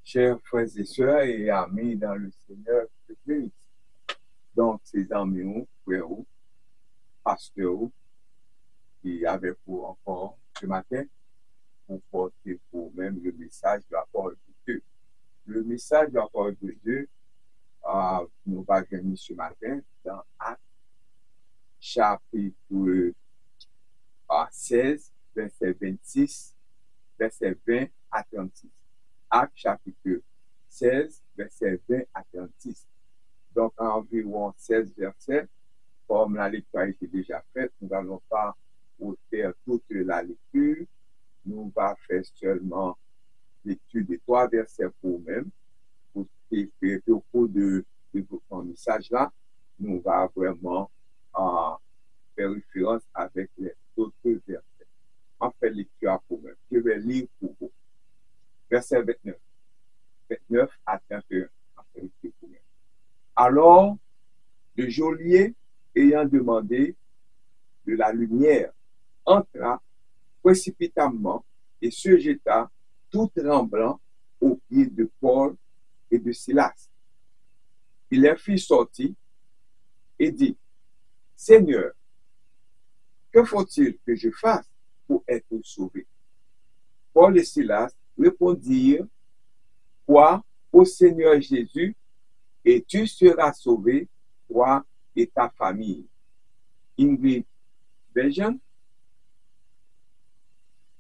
Chers frères et sœurs et amis dans le Seigneur, donc ces amis, frères, pasteurs, qui avaient pour encore ce matin pour porter pour même le message de la parole de Dieu. Le message de la parole de Dieu, nous va venir ce matin dans Actes chapitre 16, verset 26, verset 20 à 36. Actes chapitre 16, verset 20 à 36. Donc, environ 16 versets, comme la lecture a été déjà faite, nous n'allons pas faire toute la lecture. Nous allons faire seulement lecture de 3 versets pour nous-mêmes. Et au cours de mon message-là, nous allons vraiment faire référence avec les autres versets. On fait lecture pour nous. Je vais lire pour vous. Verset 29. 29 à 31. On fait lecture pour nous. Alors, le geôlier, ayant demandé de la lumière, entra précipitamment et se jeta tout tremblant aux pieds de Paul et de Silas. Il les fit sortir et dit, Seigneur, que faut-il que je fasse pour être sauvé? Paul et Silas répondirent, crois au Seigneur Jésus et tu seras sauvé, toi et ta famille. English version.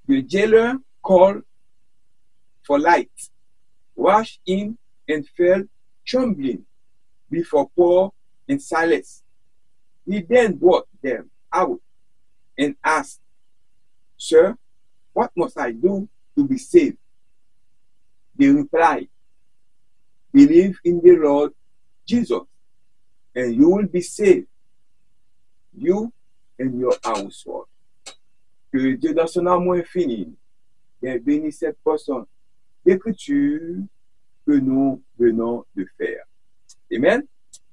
The jailer called for light, rushed in and fell trembling before Paul and Silas. He then brought them out and asked, Sir, what must I do to be saved? They replied, believe in the Lord Jesus, and you will be saved, you and your household. Que Dieu, dans son amour infini, bénisse cette portion d'écriture que nous venons de faire. Amen.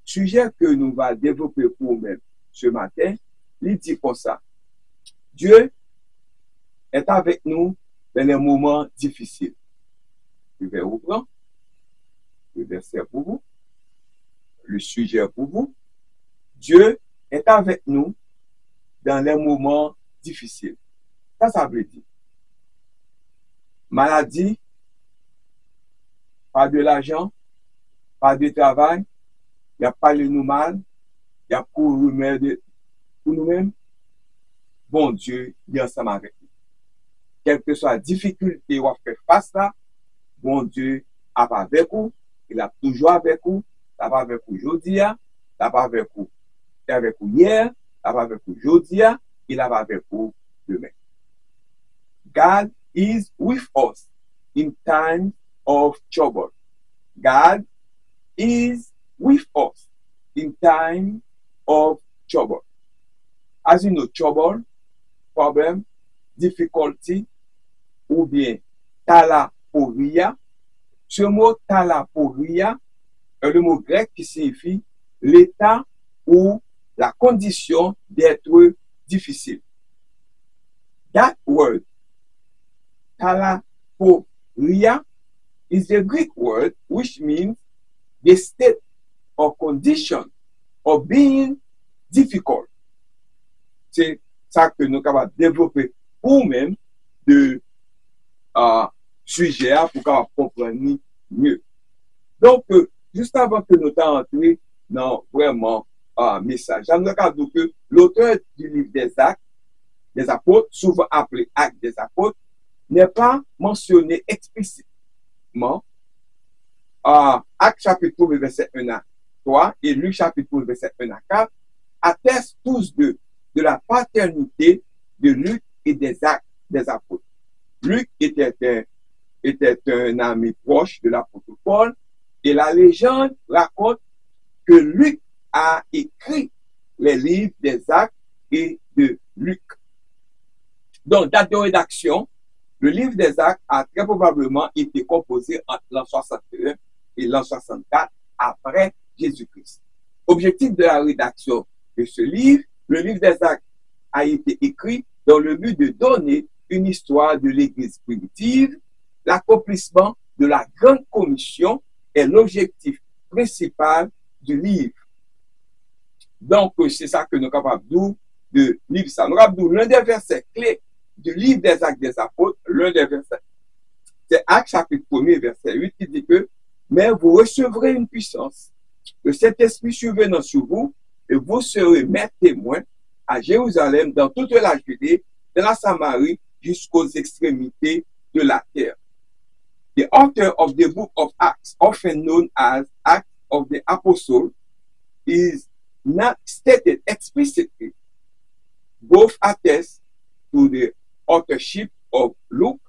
Sujet que nous allons développer pour nous-mêmes ce matin, il dit comme ça. Dieu est avec nous dans les moments difficiles. Je vais reprendre le verset pour vous, le sujet pour vous. Dieu est avec nous dans les moments difficiles. Ça veut dire maladie, pas de l'argent, pas de travail, il n'y a pas de nous mal, il y a pour nous-mêmes. Bon Dieu, il est ensemble avec nous. Quelle que soit la difficulté ou à faire face là, bon Dieu est avec vous, il est toujours avec vous, il est avec vous aujourd'hui, il est avec vous hier, il est avec vous aujourd'hui, il est avec vous demain. God is with us in times of trouble. God is with us in time of trouble. As you know, trouble, problem, difficulty, ou bien talaporia. Ce mot talaporia est le mot grec qui signifie l'état ou la condition d'être difficile. That word, talaporia, is the Greek word which means the state or condition of being difficult. C'est ça que nous sommes capables de développer ou même de sujet pour comprendre mieux. Donc, juste avant que nous entrions dans vraiment message, j'aimerais dire que l'auteur du livre des Actes, des apôtres, souvent appelé Actes des apôtres, n'est pas mentionné explicitement. Actes chapitre 1, verset 1 à 3 et Luc chapitre 1, verset 1 à 4 attestent tous deux de la paternité de Luc et des Actes des apôtres. Luc était un ami proche de l'apôtre Paul et la légende raconte que Luc a écrit les livres des Actes et de Luc. Donc, date de rédaction, le livre des Actes a très probablement été composé entre l'an 61 et l'an 64 après Jésus-Christ. Objectif de la rédaction de ce livre, le livre des Actes a été écrit dans le but de donner une histoire de l'Église primitive, l'accomplissement de la grande commission est l'objectif principal du livre. Donc, c'est ça que nous sommes capables de lire ça. Nous sommes capables de l'un des versets clés du livre des Actes des Apôtres, l'un des versets. C'est Actes chapitre 1er, verset 8, qui dit que « Mais vous recevrez une puissance, le Saint-Esprit survenant sur vous, et vous serez mes témoins à Jérusalem, dans toute la Judée, dans la Samarie, jusqu'aux extrémités de la terre. » The author of the book of Acts, often known as Acts of the Apostle, is not stated explicitly. Both attest to the authorship of Luke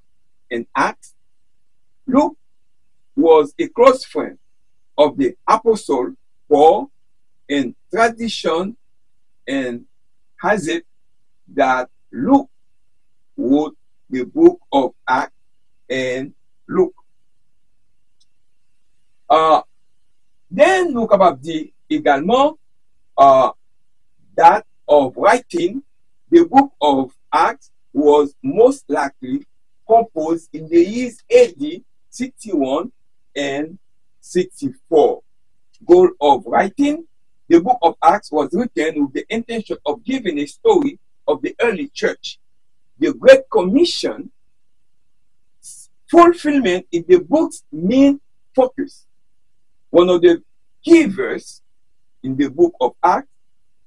and Acts. Luke was a close friend of the Apostle Paul, and tradition and has it that Luke wrote the book of Acts and Luke. Then nous capables de dire également that of writing, the book of Acts was most likely composed in the years AD 61 and 64. Goal of writing, the book of Acts was written with the intention of giving a story of the early church. The Great Commission fulfillment is the book's main focus. One of the key verses in the book of Acts,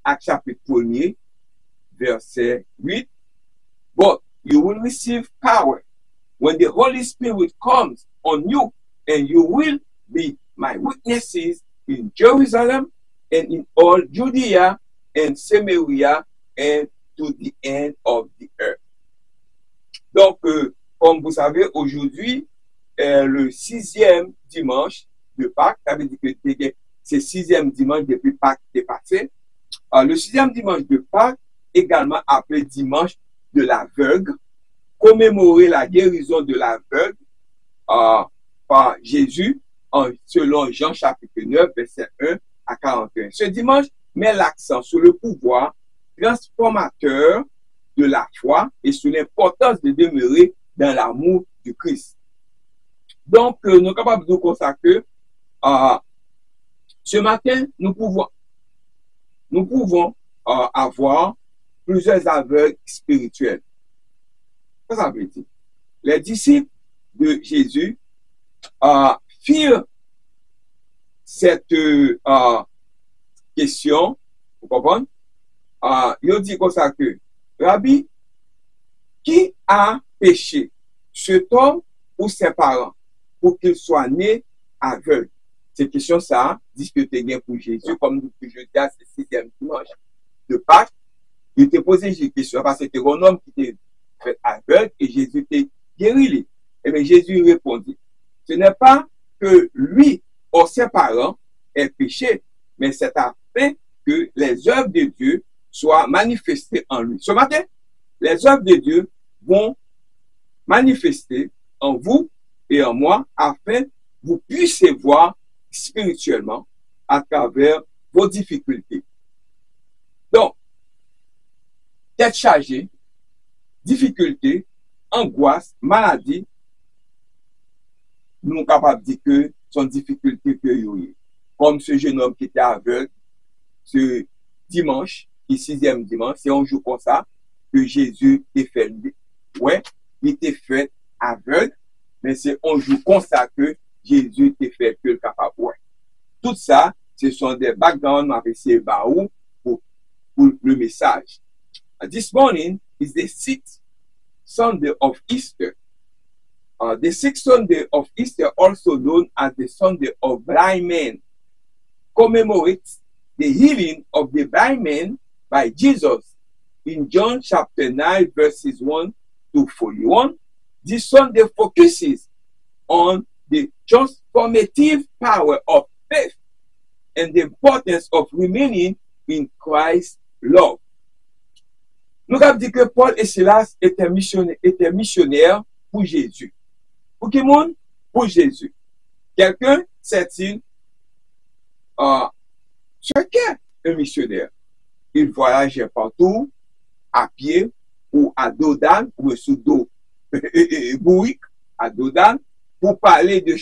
Acts chapter 1, verset 8, but you will receive power when the Holy Spirit comes on you, and you will be my witnesses in Jerusalem and in all Judea and Samaria and to the end of the earth. Donc, comme vous savez, aujourd'hui, le 6e dimanche de Pâques, ça veut dire que c'est 6e dimanche depuis Pâques qui est passé. Le 6e dimanche de Pâques, également appelé dimanche de l'aveugle, commémorer la guérison de l'aveugle par Jésus, selon Jean chapitre 9, verset 1 à 41. Ce dimanche met l'accent sur le pouvoir transformateur de la foi et sur l'importance de demeurer dans l'amour du Christ. Donc, nous sommes capables de consacrer ce matin, nous pouvons avoir plusieurs aveugles spirituels. Ça veut dire, les disciples de Jésus firent cette question, vous comprenez? Ils ont dit comme ça que, Rabbi, qui a péché, cet homme ou ses parents, pour qu'il soit né aveugle? Cette question, ça, discuté bien pour Jésus, comme nous je dis à ce 6e dimanche de Pâques. Il t'a posé une question parce que c'était un homme qui était fait aveugle et Jésus t'a guéri. Et bien Jésus répondit, ce n'est pas que lui ou ses parents aient péché, mais c'est afin que les œuvres de Dieu soient manifestées en lui. Ce matin, les œuvres de Dieu vont manifester en vous et en moi afin que vous puissiez voir spirituellement à travers vos difficultés. Donc, tête chargée, difficultés, angoisse, maladie, nous sommes capables de dire que sont difficultés que vous avez. Comme ce jeune homme qui était aveugle, ce dimanche, le 6e dimanche, c'est un jour comme ça que Jésus est fait. Ouais, il était fait aveugle, mais c'est un jour comme ça que Jésus était fait que le capable. Ouais. Tout ça, ce sont des backgrounds avec pour le message. This morning is the 6th Sunday of Easter. The 6th Sunday of Easter, also known as the Sunday of Blind Men, commemorates the healing of the blind man by Jesus in John chapter 9, verses 1 to 41. This Sunday focuses on the transformative power of faith and the importance of remaining in Christ's love. Nous avons dit que Paul et Silas étaient missionnaires pour Jésus. Pour qui monde? Pour Jésus. Quelqu'un sait-il ce qu'est un missionnaire? Il voyageait partout, à pied ou à dos d'âne, ou sous dos bourrique, à dos d'âne, pour parler de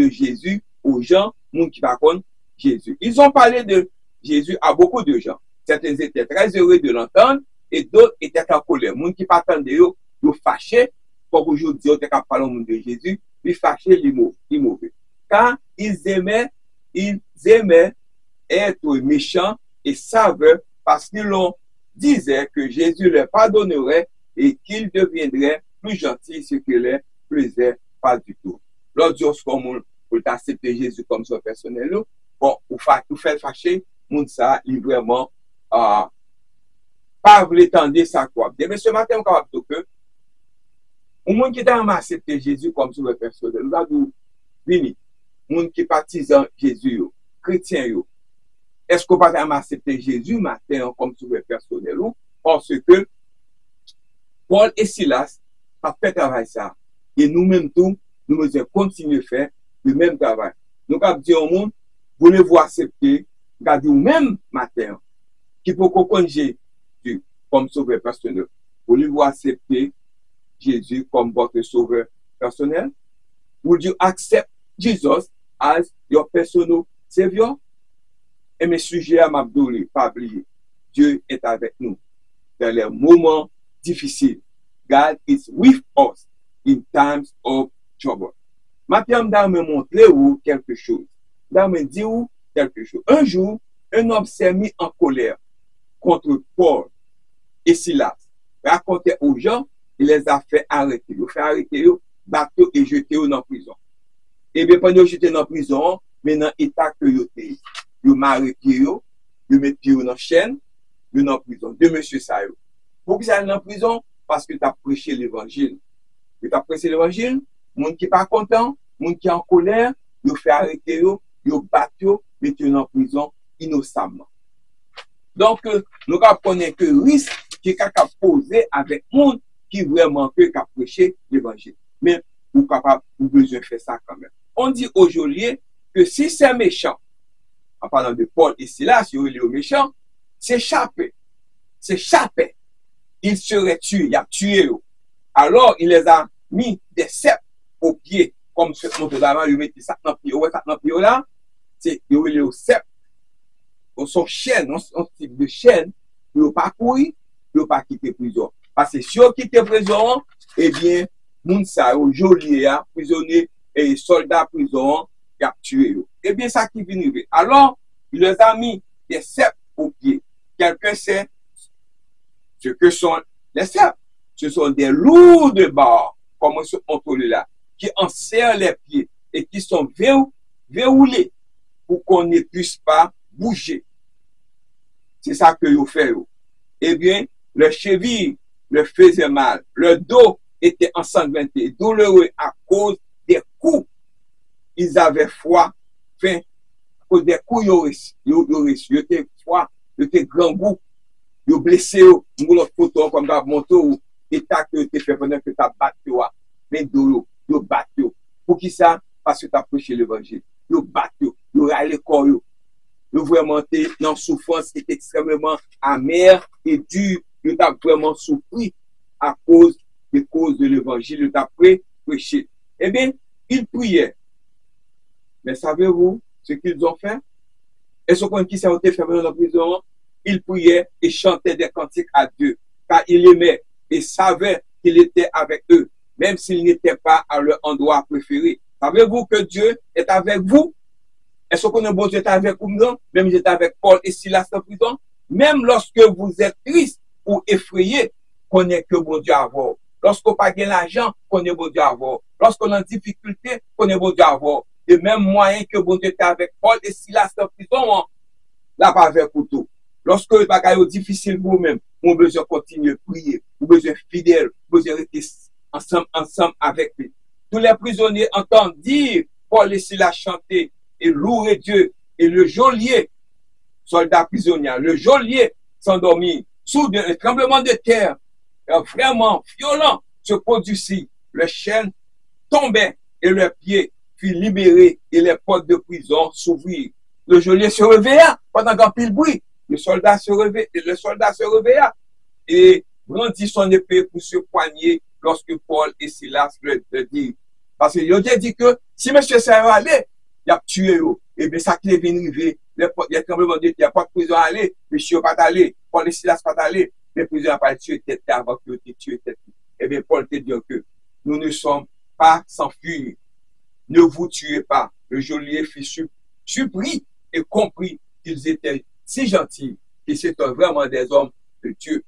Jésus aux gens, monde qui par contre Jésus. Ils ont parlé de Jésus à beaucoup de gens. Certains étaient très heureux de l'entendre et d'autres étaient en colère. Monde qui partaient eux, ils fâchaient. Comme aujourd'hui, on est capable de parler au monde de Jésus, ils fâchaient les mauvais. Car ils aimaient être méchants et saveurs parce qu'ils disaient que Jésus leur pardonnerait et qu'il deviendrait plus gentil, ce qui leur plaisait pas du tout. Lorsqu'on pour accepter Jésus comme son personnel, bon, ou fait fâcher, moun ça, il vraiment pas voulu tendre sa croix. Mais ce matin, on capable de que au monde qui t'a accepté Jésus comme son personnel, là d'où vini, monde qui partisan Jésus, chrétien yo. Est-ce qu'on va accepter Jésus matin comme sauveur personnel ou parce que Paul et Silas ont fait travail ça. Et nous-mêmes tous, nous devons continuer à faire le même travail. Nous avons dit au monde, voulez-vous accepter, regardez vous-même matin, qui peut connaître Jésus comme sauveur personnel. Voulez-vous accepter Jésus comme votre sauveur personnel? Would you accept Jesus as your personal Savior? Et mes sujets à m'abdouli, pas oublier. Dieu est avec nous dans les moments difficiles. God is with us in times of trouble. Maintenant, je vais me montrer quelque chose. Je vais me dire quelque chose. Un jour, un homme s'est mis en colère contre Paul et Silas. Racontait aux gens, il les a fait arrêter. Il a fait arrêter, battre et jeter dans la prison. Et bien, pendant que j'étais dans la prison, maintenant, l'état que vous avez. Vous m'arrêtez, vous mettez dans la chaîne, vous dans la prison. De monsieur Sayo. Pourquoi vous allez dans la prison? Parce que tu as prêché l'évangile. Tu as prêché l'évangile, les gens qui ne sont pas contents, les gens qui sont en colère, vous fait arrêter, vous battez, vous mettez dans la prison innocemment. Donc, nous connaissons que le risque qui est capable de poser avec les gens qui vraiment peut prêcher l'évangile. Mais vous êtes capable, vous besoin de faire ça quand même. On dit aujourd'hui que si c'est méchant, en parlant de Paul et Silas, il est méchant, s'échapper. Il serait tué, il a tué. Alors, il les a mis des cèpes aux pieds, comme ce montre d'avant, il met ça dans le pied. Ça dans le pied là, c'est il est au cèpe. Son chaîne, un type de chaîne, il ne pas courir, il ne pas quitter prison. Parce que si on quitte prison, eh bien, Mounsa, geôlier, prisonnier et soldat prison, il a tué. Eh bien, ça qui vient. Alors, il les a mis des cèpes aux pieds. Quelqu'un sait ce que sont les cèpes. Ce sont des lourdes barres, comme ce contrôle là, qui enserrent les pieds et qui sont verrouillés pour qu'on ne puisse pas bouger. C'est ça que vous faites. Eh bien, le cheville le faisait mal. Le dos était ensanglanté, douloureux à cause des coups. Ils avaient froid, faim, à cause des coups, ils étaient froid, ils étaient grand goût, ils blessés, ils ont photo comme ça, monto, et t'as que tu fait pendant que tu as battu, mais d'eau, ils battu. Pour qui ça? Parce que tu as prêché l'évangile. Ils battu, ils râlé corps, ils vraiment été dans souffrance qui est extrêmement amère et dure. Ils ont vraiment souffert à cause de l'évangile, ils ont prêché. Eh bien, ils priaient. Mais savez-vous ce qu'ils ont fait? Est-ce qu'on qui s'est fait dans la prison? Ils priaient et chantaient des cantiques à Dieu, car ils aimaient et savaient qu'il était avec eux, même s'ils n'étaient pas à leur endroit préféré. Savez-vous que Dieu est avec vous? Est-ce qu'on a bon Dieu est avec vous? Non? Même j'étais avec Paul et Silas en prison. Même lorsque vous êtes triste ou effrayé, connaît que bon Dieu a vous. Lorsqu'on n'a pas l'argent, connaît bon Dieu a vous. Lorsqu'on a en difficulté, connaît bon Dieu a vous. Et même moyen que bon Dieu était avec Paul et Silas en prison, là pas avec couteau. Lorsque le bagage est difficile pour vous-même, vous avez besoin de continuer à prier, vous avez besoin d'être fidèle, vous avez besoin de rester ensemble avec lui. Tous les prisonniers entendent dire Paul et Silas chanter et louer Dieu. Et le geôlier, soldat prisonnier, le geôlier s'endormit. Soudain, un tremblement de terre vraiment violent se produisit. Le chêne tombait et le pied fut libéré et les portes de prison s'ouvrirent. Le geôlier se réveilla pendant qu'un pile bruit. Le soldat se réveilla et brandit son épée pour se poigner lorsque Paul et Silas le dirent. Parce que yo dit que si monsieur ça allé, il a tué yo. Et bien ça qui est venu arriver, les tremblements de terre, il n'y a pas de prison à aller, monsieur pas allé, Paul et Silas pas allé, les prisonniers n'ont pas tué tête avant que tu tué tête. Et bien Paul te dit que nous ne sommes pas sans fuir. Ne vous tuez pas. Le geôlier fut surpris et compris qu'ils étaient si gentils que c'était vraiment des hommes de Dieu.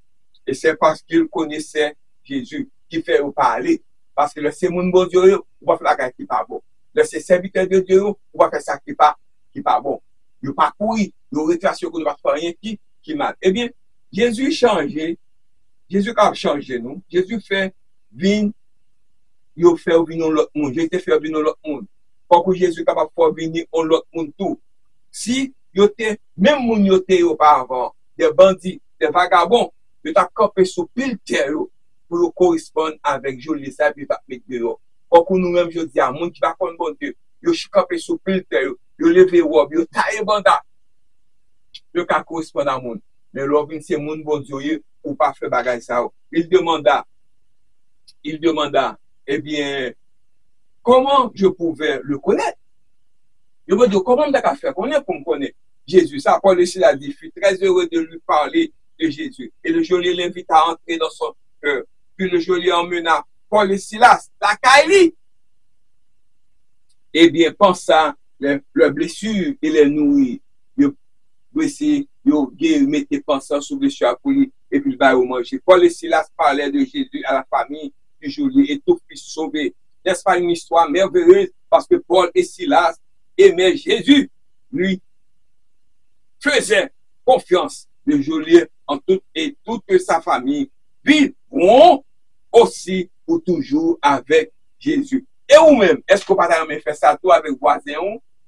Et c'est parce qu'ils connaissaient Jésus qui fait parler. Parce que le c'est mon bon Dieu, on va faire la guerre qui n'est pas bon. Le c'est serviteur de Dieu, on va faire ça qui n'est pas bon. Il n'y a pas courir, il y a réflexion qu'on ne va faire rien qui mal. Eh bien, Jésus changé, Jésus a changé nous. Jésus fait venir, il fait venir l'autre monde. Jésus fait venir l'autre monde. Pour que Jésus capable de faire venir l'autre monde tout. Si même moun yote auparavant, des bandits, des vagabonds, ils ont campé sous pile terre pour correspondre avec Jolie ça puis pas mettre dehors. Pour que nous-mêmes, je dis à moun qui va connaître bon Dieu, ils sont campé sous pile terre, ils levé robe, ils taillé banda. Ils can correspondre à moun. Mais l'homme c'est moun bon Dieu ou pas faire bagage ça. Il demanda, eh bien, comment je pouvais le connaître? Je me dis, comment on a fait connaître pour me connaître Jésus? Ça, Paul ici l'a dit, fut très heureux de lui parler de Jésus. Et le geôlier l'invite à entrer dans son cœur. Puis le geôlier emmena Paul et Silas, la Kaili. Eh bien, pensant leurs blessures et les nourrir. Ils mettaient pensant sur blessures à couler et puis ils va au manger. Paul et Silas parlaient de Jésus à la famille du geôlier et tout fut sauvé. N'est-ce pas une histoire merveilleuse parce que Paul et Silas aimaient Jésus, lui faisait confiance. Le geôlier en tout et toute sa famille vivront aussi pour toujours avec Jésus. Et vous-même, est-ce que vous pouvez faire ça tout avec voisin,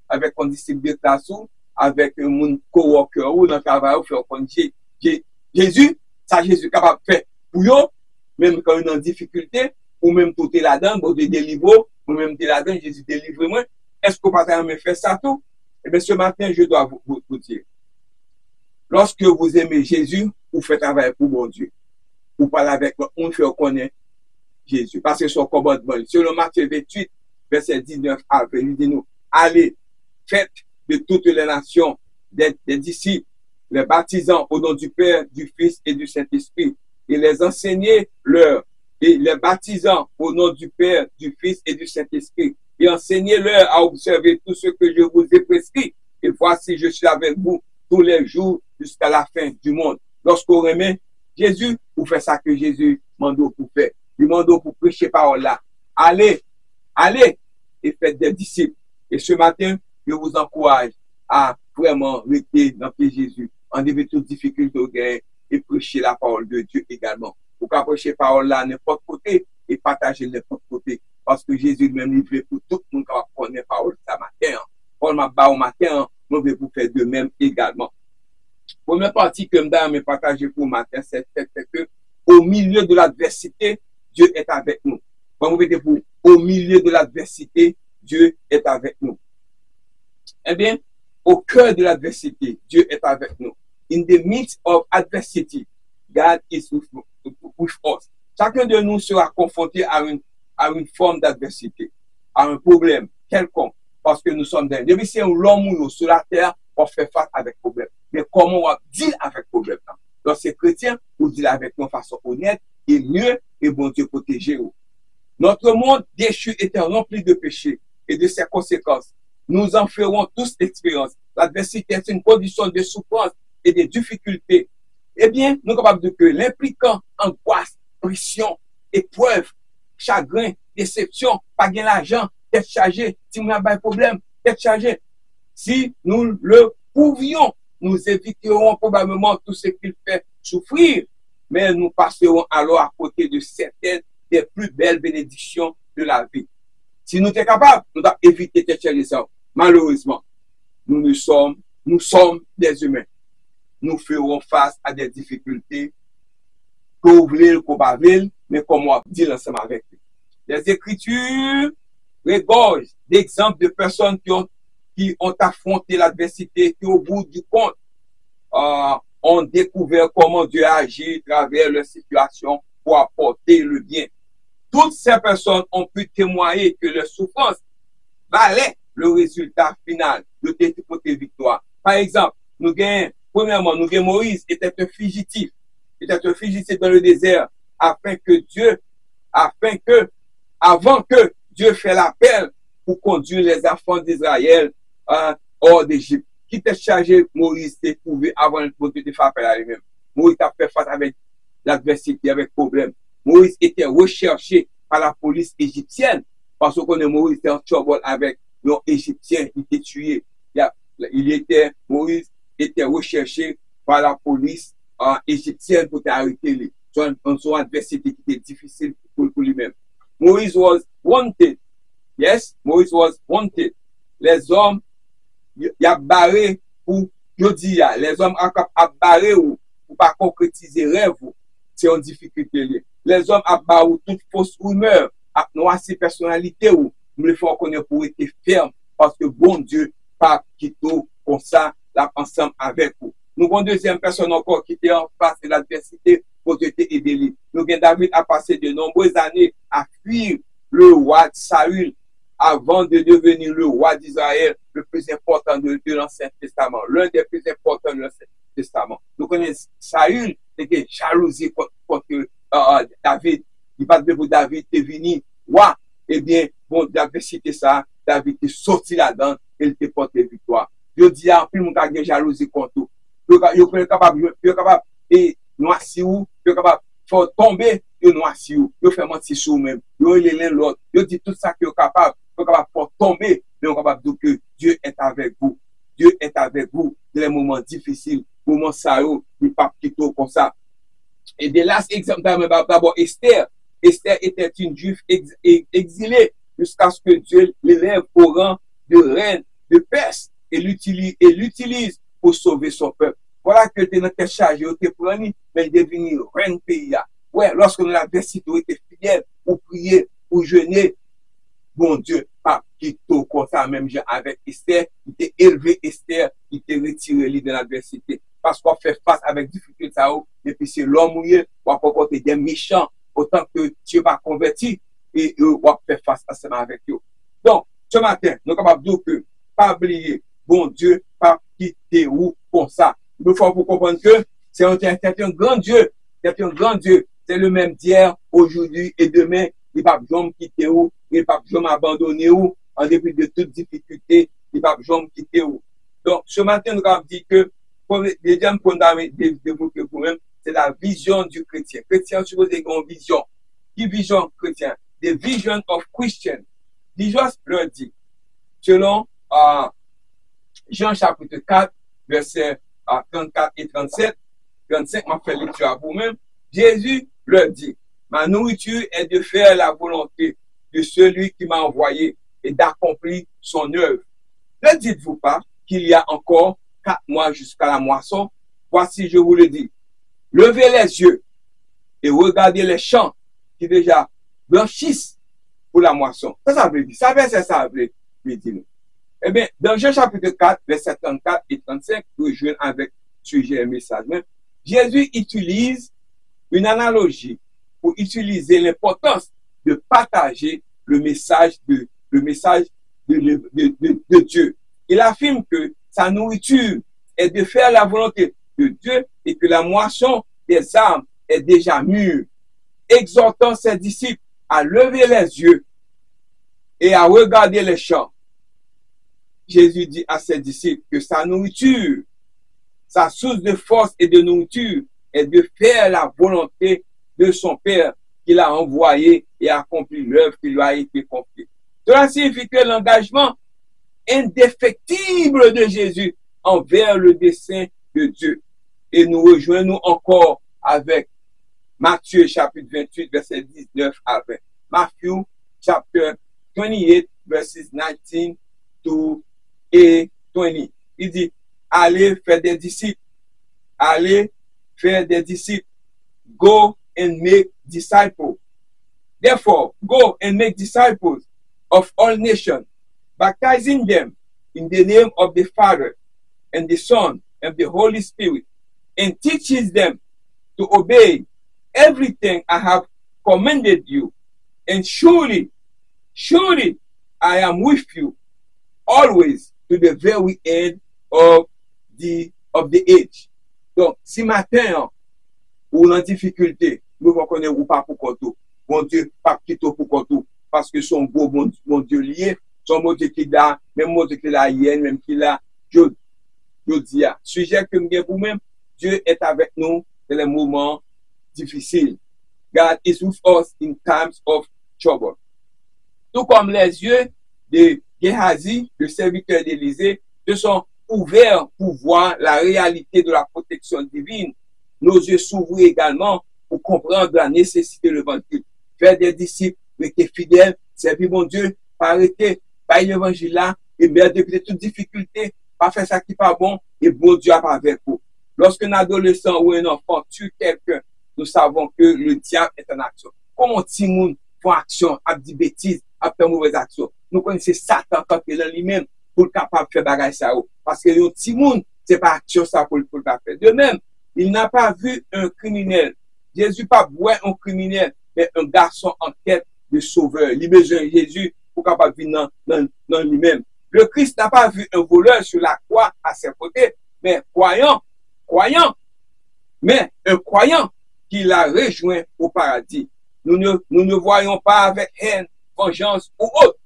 avec un disciple de classe, avec mon coworker ou dans le travail, ou faire comme Jésus, ça Jésus est capable de faire pour eux, même quand ils sont en difficulté, ou même tout est là-dedans, pour te délivrer, ou même tu es là-dedans, Jésus délivre moi. Est-ce que vous pouvez faire ça tout? Eh bien, ce matin, je dois vous dire. Lorsque vous aimez Jésus, vous faites travail pour bon Dieu. Vous parlez avec lui, on fait connaître Jésus. Parce que son commandement, selon Matthieu 28, verset 19 à 20, il dit nous, allez, faites de toutes les nations des disciples, les baptisant au nom du Père, du Fils et du Saint-Esprit, et les enseignez-leur, et les baptisant au nom du Père, du Fils et du Saint-Esprit, et enseignez-leur à observer tout ce que je vous ai prescrit. Et voici, je suis avec vous tous les jours jusqu'à la fin du monde. Lorsqu'on remet Jésus, vous faites ça que Jésus mande pour faire. Il mande pour prêcher parole là. Allez et faites des disciples. Et ce matin, je vous encourage à vraiment rester dans Jésus, enlever toutes difficultés et prêcher la parole de Dieu également. Vous pouvez prêcher la parole là n'importe côté et partager n'importe côté. Parce que Jésus même livré pour tout le monde qui va prendre la parole ce matin. Paul m'a bas au matin, nous devons faire de même également. Première partie que je vais partager pour le matin, c'est que au milieu de l'adversité, Dieu est avec nous. Quand vous mettez pour au milieu de l'adversité, Dieu est avec nous. Eh bien, au cœur de l'adversité, Dieu est avec nous. In the midst of adversity, God is with us. Chacun de nous sera confronté à une forme d'adversité, à un problème quelconque, parce que nous sommes dans. Depuis c'est l'homme sur la terre, on fait face avec problème. Mais comment on dit avec problème? Donc, ces chrétiens, on dit avec nous de façon honnête et mieux, et bon Dieu protéger. Notre monde déchu était rempli de péchés et de ses conséquences. Nous en ferons tous l'expérience. L'adversité est une condition de souffrance et de difficultés. Eh bien, nous sommes capables de que l'impliquant angoisse, pression, épreuve, chagrin, déception, pas gain l'argent, tête chargée, si on a un problème, tête chargée. Si nous le pouvions, nous éviterons probablement tout ce qu'il fait souffrir, mais nous passerons alors à côté de certaines des plus belles bénédictions de la vie. Si nous sommes capables, nous devons éviter de chercher les hommes. Malheureusement, nous sommes des humains. Nous ferons face à des difficultés qu'on voulait, qu'on pas voulait, mais comme on dit ensemble avec eux. Les Écritures regorgent d'exemples de personnes qui ont affronté l'adversité, qui au bout du compte ont découvert comment Dieu agit à travers leur situation pour apporter le bien. toutes ces personnes ont pu témoigner que leur souffrance valait le résultat final de tes victoires. Par exemple, premièrement, nous gagnons Moïse était un fugitif. Il était un fugitif dans le désert afin que, avant que Dieu fait l'appel pour conduire les enfants d'Israël hors d'Égypte. Qui était chargé, Moïse s'est trouvé avant de faire appel à lui-même. Moïse a fait face avec l'adversité, avec problème. Moïse était recherché par la police égyptienne parce qu'on est Moïse était en trouble avec un Égyptien, il était tué. Moïse était recherché par la police égyptienne pour arrêter lui. Son adversité qui était difficile pour lui-même. Moïse was wanted. Yes, Moïse was wanted. Les hommes, il y a barré pour, je dis, les hommes ont barré ou pas concrétiser rêve, c'est en difficulté. Les hommes ont barré toute fausse rumeur, à noyer personnalité ou, nous le faut connaître pour être ferme, parce que bon Dieu, pas quitter comme ça, là, ensemble avec vous. Nous avons une deuxième personne encore qui était en face de l'adversité pour aider. Nous avons David a passé de nombreuses années à fuir le roi Saül avant de devenir le roi d'Israël, le plus important de l'Ancien Testament, l'un des plus importants de l'Ancien Testament. Nous connaissons Saül, c'était jalousie contre David. Il parle de vous, David est venu roi. Eh bien, bon, David cité ça, David est sorti là-dedans, et il te porté victoire. Je dis à plus mon gars jalousie contre tout. Vous êtes capable, et noirci ou, vous êtes capable, faut tomber, vous noirci ou, vous faites mentir sur vous-même, vous êtes l'un l'autre, vous dites tout ça que vous êtes capable pour tomber, mais vous êtes capable de dire que Dieu est avec vous. Dieu est avec vous dans les moments difficiles, moments sérieux, il ne pas quitter comme ça. Et de last exemple, d'abord Esther. Esther était une juive exilée jusqu'à ce que Dieu l'élève au rang de reine de Perse et l'utilise pour sauver son peuple. Voilà que tu es chargé, tu es pris, mais devenir reine pays. Ouais, lorsque nous l'adversité, tu es fidèle pour prier, pour jeûner, bon Dieu, pas qui tout comme ça, même avec Esther, il t'a élevé Esther, il t'a retiré de l'adversité. Parce qu'on fait face avec difficulté, et puis c'est l'homme mouillé, ou encore des méchants, autant que Dieu va convertir, et on fait face à ça avec eux. Donc, ce matin, nous sommes capables de dire que, pas oublier, bon Dieu, pas quitter ou comme ça. Il faut comprendre que c'est un grand Dieu, c'est un grand Dieu, c'est le même d'hier, aujourd'hui et demain, il ne va jamais quitter ou, il ne va jamais abandonner ou, en dépit de toutes difficultés, il ne va jamais quitter ou. Donc, ce matin, nous avons dit que, le deuxième point développer pour même, c'est la vision du chrétien. Chrétien suppose une vision. Qui vision chrétien? The vision of Christian. Vision leur dit, selon Jean chapitre 4, versets 34 et 37, 35, m'a fait lecture à vous-même. Jésus leur dit, ma nourriture est de faire la volonté de celui qui m'a envoyé et d'accomplir son œuvre. Ne dites-vous pas qu'il y a encore 4 mois jusqu'à la moisson? Voici, je vous le dis. Levez les yeux et regardez les champs qui déjà blanchissent pour la moisson. Ça veut dire, ça veut dire. Eh bien, dans Jean chapitre 4, versets 34 et 35, rejoignent avec sujet et message. Jésus utilise une analogie pour utiliser l'importance de partager le message de Dieu. Il affirme que sa nourriture est de faire la volonté de Dieu et que la moisson des âmes est déjà mûre, exhortant ses disciples à lever les yeux et à regarder les champs. Jésus dit à ses disciples que sa nourriture, sa source de force et de nourriture est de faire la volonté de son Père qu'il a envoyé et accompli l'œuvre qui lui a été confiée. Cela signifie que l'engagement indéfectible de Jésus envers le dessein de Dieu. Et nous rejoignons encore avec Matthieu chapitre 28, verset 19 à 20. Matthew chapter 28, verses 19 to 20. Il dit, allez faire des disciples. Allez faire des disciples. Go and make disciples. Therefore, go and make disciples of all nations, baptizing them in the name of the Father and the Son and the Holy Spirit, and teaches them to obey everything I have commanded you. And surely, surely, I am with you always to the very end of the age. Donc, si matin, ou dans difficulté, nous allons connaître ou pas pour koto. Bon Dieu, pas quitter pour koto. Parce que son beau bon Dieu lié, son bon Dieu qui là, même bon Dieu qui là hier, même qui là, je dis, sujet que nous pour même, Dieu est avec nous dans les moments difficiles. God is with us in times of trouble. Tout comme les yeux de Géhazi, le serviteur d'Élisée, se sont ouverts pour voir la réalité de la protection divine. Nos yeux s'ouvrent également pour comprendre la nécessité de l'évangile. Faire des disciples, rester fidèles, servir mon Dieu, pas arrêter, par l'évangile là, et bien depuis toute difficulté, pas faire ça qui n'est pas bon, et bon Dieu pas avec vous. Lorsqu'un adolescent ou un enfant tue quelqu'un, nous savons que le diable est en action. Comment Timoun font action, a dit bêtises, a fait mauvaise action. Nous connaissons Satan quand il est lui-même pour capable de faire bagage ça. Parce que le Timoun, c'est pas action ça pour le faire. De même, il n'a pas vu un criminel. Jésus pas voir un criminel, mais un garçon en quête de sauveur. Il a besoin de Jésus pour capable vivre dans lui-même. Le Christ n'a pas vu un voleur sur la croix à ses côtés, mais croyant, mais un croyant qui l'a rejoint au paradis. Nous ne voyons pas avec haine, vengeance ou autre.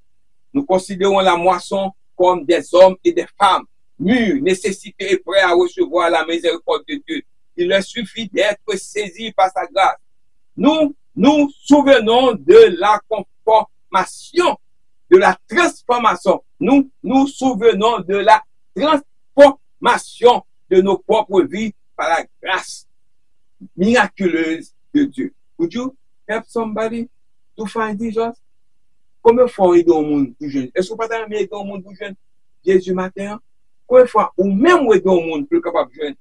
Nous considérons la moisson comme des hommes et des femmes, mûrs, nécessités et prêts à recevoir la miséricorde de Dieu. Il leur suffit d'être saisis par sa grâce. Nous nous souvenons de la conformation, de la transformation. Nous nous souvenons de la transformation de nos propres vies par la grâce miraculeuse de Dieu. Would you help somebody to find Jesus? Combien de fois on est dans le monde pour jeune? Est-ce que vous pas aider dans le monde pour jeune? Jésus matin? Combien de fois ou même on est dans le monde pour capable de jeune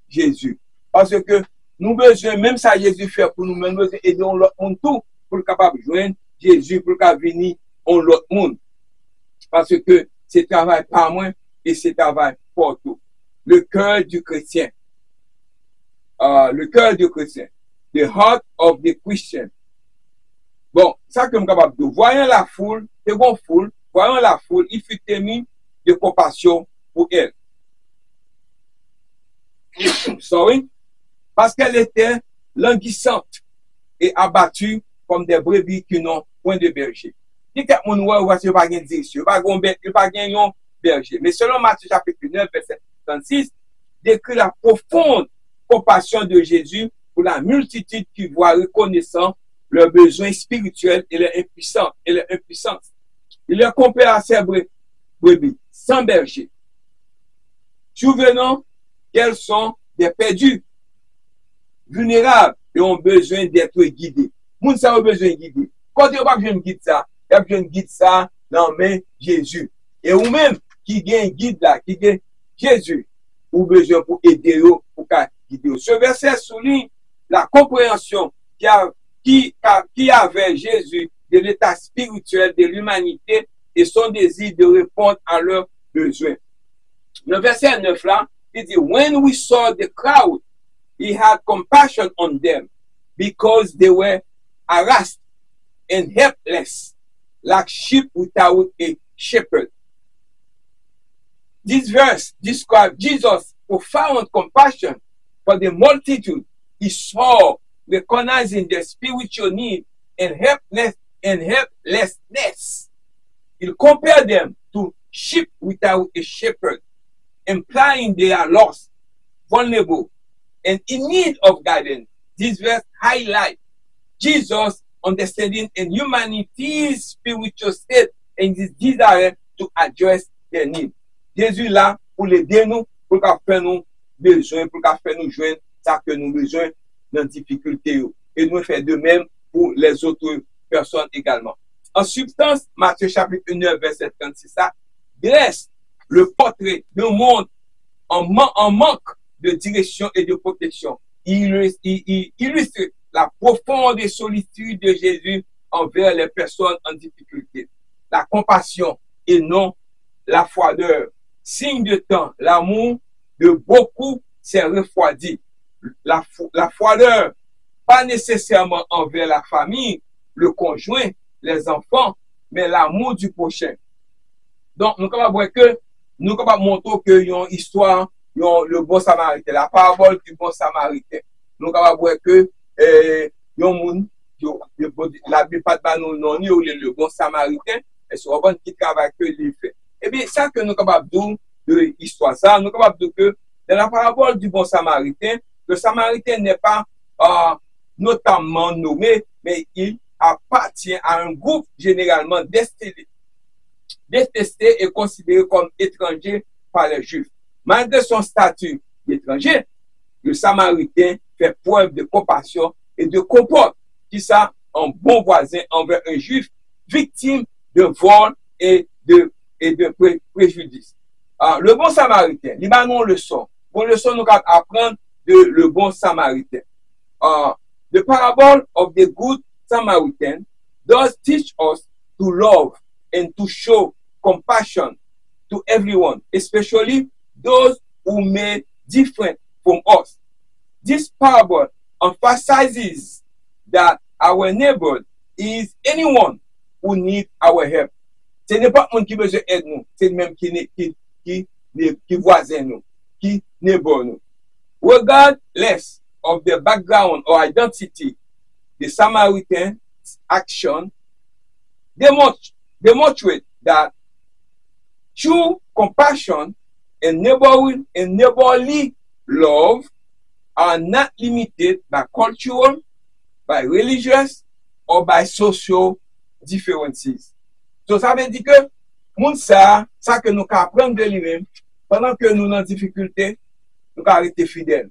Jésus? Parce que nous besoin, même ça Jésus fait pour nous, même nous aider dans l'autre monde tout pour capable de joindre Jésus pour capable venir dans l'autre monde. Parce que c'est travail par moi et c'est travail pour tout. Le cœur du chrétien. Le cœur du chrétien. The heart of the Christian. Bon, ça que je suis capable de voyant la foule, c'est bon foule, voyant la foule, il fut ému de compassion pour elle. Sorry. Parce qu'elle était languissante et abattue comme des brebis qui n'ont point de berger. Dit que mon ouah voici pas gain direction, pas gain berger. Mais selon Matthieu chapitre 9 verset 36, décrit la profonde compassion de Jésus pour la multitude qui voit reconnaissant leurs besoins spirituels et leur impuissance. Il leur compare à ces brebis sans berger. Souvenons qu'elles sont des perdus, vulnérables et ont besoin d'être guidés. Moun sa ont besoin de guider. Quand on pas besoin de guider ça, il y a besoin de guider ça dans la main Jésus. Et ou même qui gagne guide là, qui gagne Jésus, ou besoin pour aider eux, pour guider eux. Ce verset souligne la compréhension qui avait Jésus de l'état spirituel de l'humanité et son désir de répondre à leurs besoins. Le verset 9 là, il dit, when we saw the crowd, he had compassion on them because they were harassed and helpless, like sheep without a shepherd. This verse describes Jesus' profound compassion for the multitude he saw, recognizing their spiritual need and helplessness. He compared them to sheep without a shepherd, implying they are lost, vulnerable, and in need of guidance. This verse highlights Jesus' understanding and humanity's spiritual state and his desire to address their need. Jésus là pour l'aider nous, pour qu'il fasse nous besoin, pour qu'il fasse nous joindre ça que nous besoin dans difficulté. Et nous faire de même pour les autres personnes également. En substance, Matthieu chapitre 9, verset 36, ça dresse le portrait d'un monde en manque de direction et de protection. Il illustre la profonde solitude de Jésus envers les personnes en difficulté. La compassion et non la froideur. Signe de temps, l'amour de beaucoup s'est refroidi. La froideur, pas nécessairement envers la famille, le conjoint, les enfants, mais l'amour du prochain. Donc, nous sommes capables que nous sommes capables de montrer que yon histoire, yon le bon samaritain, la parabole du bon samaritain. Nous sommes capables que yon moun, la Bible pas de nous non ni le bon samaritain, et c'est un bon qui travaille que lui fait. Eh bien, ça que nous sommes capables de l'histoire, ça, nous sommes capables de que dans la parabole du bon samaritain, le samaritain n'est pas notamment nommé, mais il appartient à un groupe généralement détesté et considéré comme étranger par les Juifs. Malgré son statut d'étranger, le Samaritain fait preuve de compassion et de comporte qui ça un bon voisin envers un Juif victime de vol et de préjudice. Le bon Samaritain, il va nous leçon. Bon leçon nous apprendre de le bon Samaritain. The parable of the good Samaritan does teach us to love and to show compassion to everyone, especially those who may different from us. This parable emphasizes that our neighbor is anyone who needs our help. Ce n'est pas un qui besoin d'aide nous, c'est même qui voisin nous, qui neighbor nous. Regardless of the background or identity, the Samaritan's action demonstrate that true compassion and neighborly love are not limited by cultural, by religious, or by social differences. So ça veut dire que moun ça que nous apprenons de lui-même, pendant que nous en difficulté, nous avons été fidèles.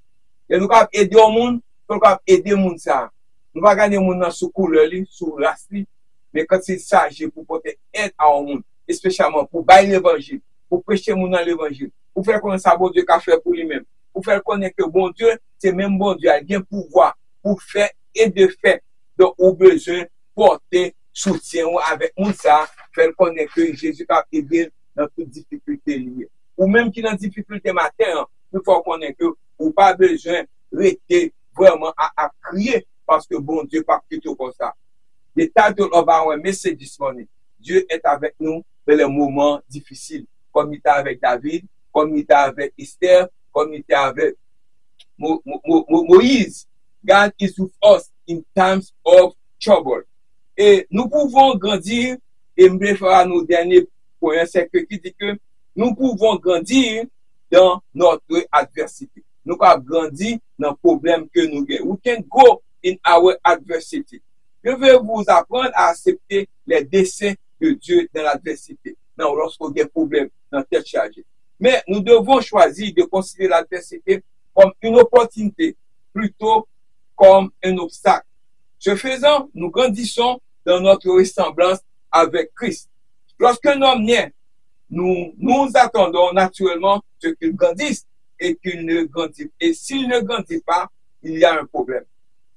Et nous avons aidé au monde, nous avons aidé le monde ça. Nous avons gagné le monde sous couleur, sous race, mais quand c'est sage pour porter aide à un monde, spécialement pour bailler l'évangile, pour prêcher mon dans l'évangile, pour faire connaître ça bon Dieu qu'a fait pour lui-même, pour faire connaître que bon Dieu, c'est même bon Dieu, il a bien pouvoir pour faire et de faire. Donc, au besoin porter soutien avec moun ça, faire connaître que Jésus a aidé dans toute difficulté liée. Ou même qui dans difficulté matin, il faut connaître que ou pas besoin rester vraiment à crier parce que bon Dieu pas plutôt comme ça. The title of our message this morning, Dieu est avec nous dans les moments difficiles, comme il était avec David, comme il était avec Esther, comme il était avec Moïse. God is with us in times of trouble. Et nous pouvons grandir, et me fera nos derniers points, c'est que qui dit que nous pouvons grandir dans notre adversité. Nous pouvons grandir dans le problème que nous avons. We can go in our adversity. Je vais vous apprendre à accepter les desseins de Dieu dans l'adversité. Non, lorsqu'on a des problèmes dans la tête chargée. Mais nous devons choisir de considérer l'adversité comme une opportunité plutôt comme un obstacle. Ce faisant, nous grandissons dans notre ressemblance avec Christ. Lorsqu'un homme naît, nous attendons naturellement ce qu'il grandisse et qu'il ne grandit. Et s'il ne grandit pas, il y a un problème.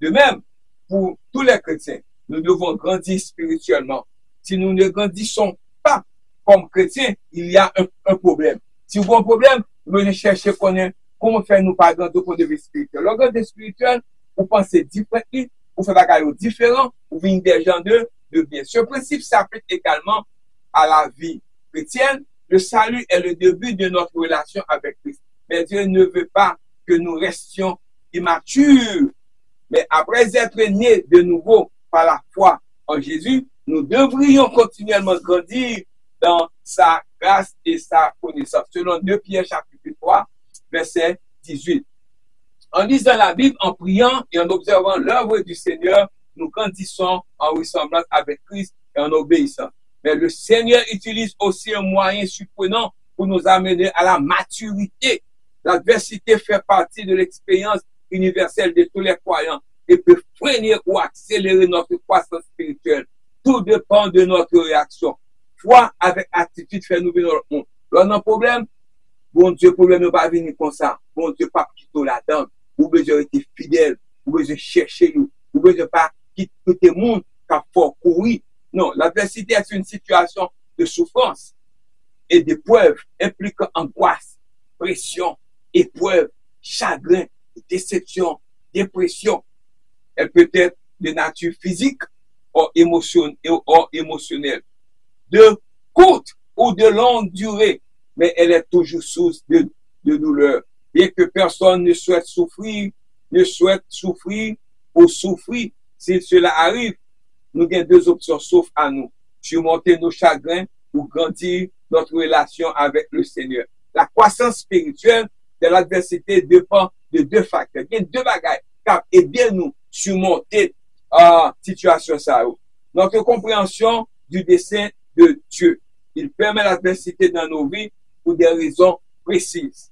De même, pour tous les chrétiens, nous devons grandir spirituellement. Si nous ne grandissons pas comme chrétiens, il y a un problème. Si vous avez un problème, vous allez chercher comment faire nous pas grandir au point de vue spirituel. Le grandir spirituel, vous pensez différemment, vous faites des choses différentes, vous venez des gens de bien. Ce principe s'applique également à la vie chrétienne. Le salut est le début de notre relation avec Christ. Mais Dieu ne veut pas que nous restions immatures. Mais après être nés de nouveau par la foi en Jésus, nous devrions continuellement grandir dans sa grâce et sa connaissance. Selon 2 Pierre chapitre 3, verset 18. En lisant la Bible, en priant et en observant l'œuvre du Seigneur, nous grandissons en ressemblance avec Christ et en obéissant. Mais le Seigneur utilise aussi un moyen surprenant pour nous amener à la maturité. L'adversité fait partie de l'expérience universelle de tous les croyants et peut freiner ou accélérer notre croissance spirituelle. Tout dépend de notre réaction. Foi avec attitude fait nous venir dans le monde. Lorsqu'on a un problème, bon Dieu, problème ne va pas venir comme ça. Bon Dieu, pas quitter là-dedans. Vous besoin être fidèle. Vous besoin chercher nous. Vous besoin pas quitter le monde qui a fort courir. Non, l'adversité est une situation de souffrance et d'épreuve impliquant angoisse, pression, épreuve, chagrin, déception, dépression. Elle peut être de nature physique hors émotionnelle, de courte ou de longue durée, mais elle est toujours source de douleur. Bien que personne ne souhaite souffrir ou souffrir, si cela arrive, nous avons deux options sauf à nous. Surmonter nos chagrins ou grandir notre relation avec le Seigneur. La croissance spirituelle de l'adversité dépend de deux facteurs. Il y a deux bagages qui aident nous surmonter situation ça. Notre compréhension du dessein de Dieu. Il permet l'adversité dans nos vies pour des raisons précises,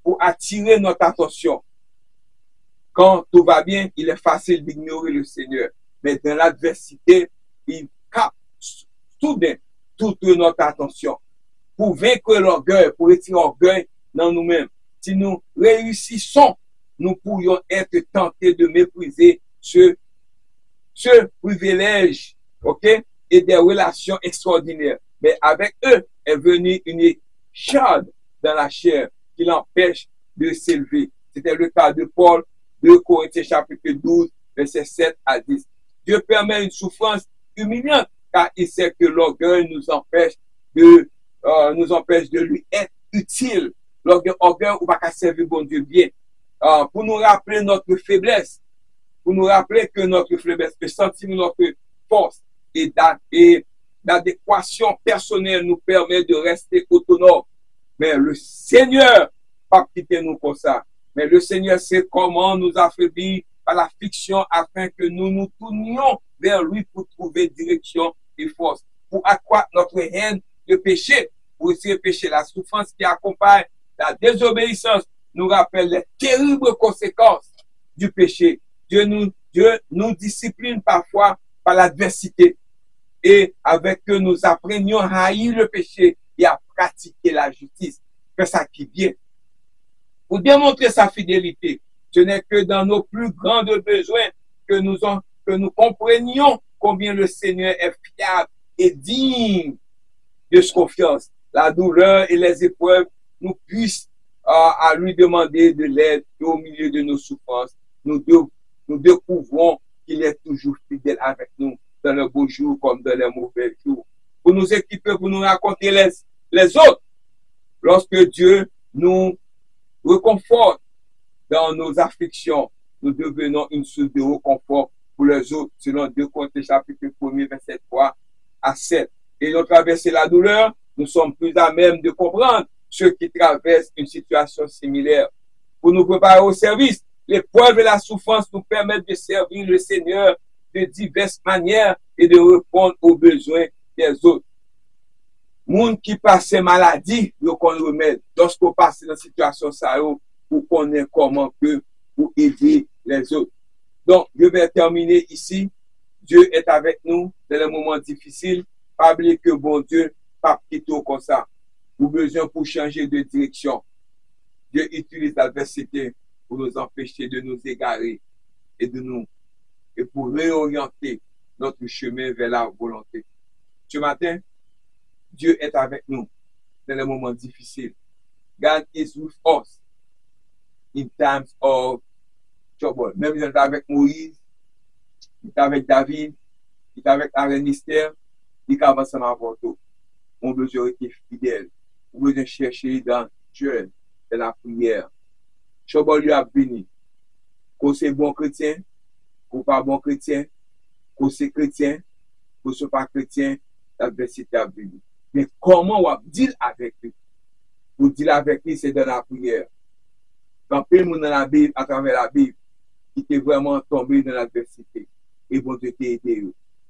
pour attirer notre attention. Quand tout va bien, il est facile d'ignorer le Seigneur. Mais dans l'adversité, il capte soudain toute notre attention. Pour vaincre l'orgueil, pour retirer l'orgueil dans nous-mêmes. Si nous réussissons, nous pourrions être tentés de mépriser ce privilège, ok, et des relations extraordinaires. Mais avec eux est venue une charge dans la chair qui l'empêche de s'élever. C'était le cas de Paul, 2 Corinthiens chapitre 12, versets 7 à 10. Dieu permet une souffrance humiliante car il sait que l'orgueil nous empêche de lui être utile. L'orgueil, ou pas servir bon Dieu bien. Pour nous rappeler notre faiblesse, pour nous rappeler que notre faiblesse peut sentir notre force et l'adéquation personnelle nous permet de rester autonome. Mais le Seigneur pas quitter nous comme ça. Mais le Seigneur sait comment nous affaiblir par la fiction afin que nous nous tournions vers lui pour trouver direction et force, pour accroître notre haine de péché, pour essayer de pécher. La souffrance qui accompagne la désobéissance nous rappelle les terribles conséquences du péché. Dieu nous discipline parfois par l'adversité et avec que nous apprenions à haïr le péché et à pratiquer la justice. Que ça qui vient. Pour démontrer sa fidélité, ce n'est que dans nos plus grands besoins que nous comprenions combien le Seigneur est fiable et digne de sa confiance. La douleur et les épreuves nous puissent à lui demander de l'aide et au milieu de nos souffrances. Nous découvrons qu'il est toujours fidèle avec nous dans les beaux jours comme dans les mauvais jours. Pour nous équiper, pour nous raconter les autres. Lorsque Dieu nous réconforte dans nos afflictions, nous devenons une source de réconfort pour les autres, selon 2 Corinthiens chapitre 1, verset 3 à 7. Et nous traverser la douleur, nous sommes plus à même de comprendre ceux qui traversent une situation similaire. Pour nous préparer au service, l'épreuve et la souffrance nous permettent de servir le Seigneur de diverses manières et de répondre aux besoins des autres. Moun qui passe maladie, nous qu'on remède. Lorsqu'on passe dans une situation ça, pour connaître comment que pour aider les autres. Donc, je vais terminer ici. Dieu est avec nous dans les moments difficiles. Pas oublier que bon Dieu, pas plutôt comme ça. Nous avons besoin pour changer de direction. Dieu utilise l'adversité pour nous empêcher de nous égarer et pour réorienter notre chemin vers la volonté. Ce matin, Dieu est avec nous dans les moments difficiles. God is with us in times of trouble. Même il est avec Moïse, il est avec David, il est avec Aaron Esther, il est avec Samavoto. On veut être fidèle. On veut chercher dans Dieu, dans la prière. Trouble lui a béni. Qu'on c'est bon chrétien, qu'on pas bon chrétien, qu'on c'est chrétien, qu'on soit pas chrétien, l'adversité a béni. Mais comment on deal avec lui? Pour deal avec lui, c'est dans la prière. Quand peu de monde dans la Bible, à travers la Bible, qui était vraiment tombé dans l'adversité. Et bon Dieu t'a aidé.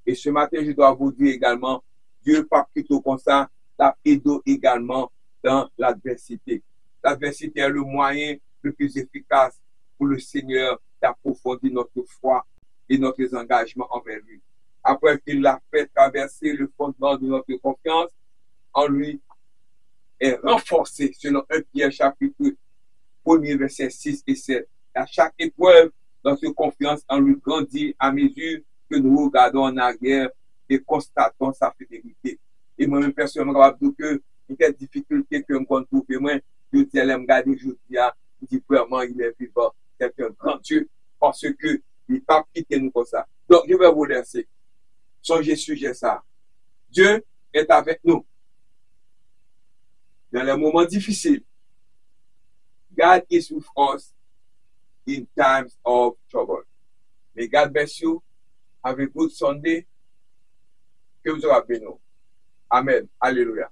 Et ce matin, je dois vous dire également, Dieu pas plutôt comme ça, t'a aidé également dans l'adversité. L'adversité est le moyen le plus efficace pour le Seigneur d'approfondir notre foi et notre engagement envers lui. Après qu'il l'a fait traverser le fondement de notre confiance, en lui est renforcé selon 1 Pierre chapitre 1 verset 6 et 7. À chaque épreuve, notre confiance en lui grandit à mesure que nous regardons en arrière et constatons sa fidélité. Et moi-même, personnellement, je dis que les difficultés que je trouve, moi, je dis, je regarde, je dis vraiment, il est vivant. C'est un grand Dieu parce que il n'est pas quitté nous comme ça. Donc, je vais vous laisser. Songez sujet ça. Dieu est avec nous dans les moments difficiles. God is with us in times of trouble. May God bless you. Have a good Sunday. Que vous aurez béni. Amen. Alléluia.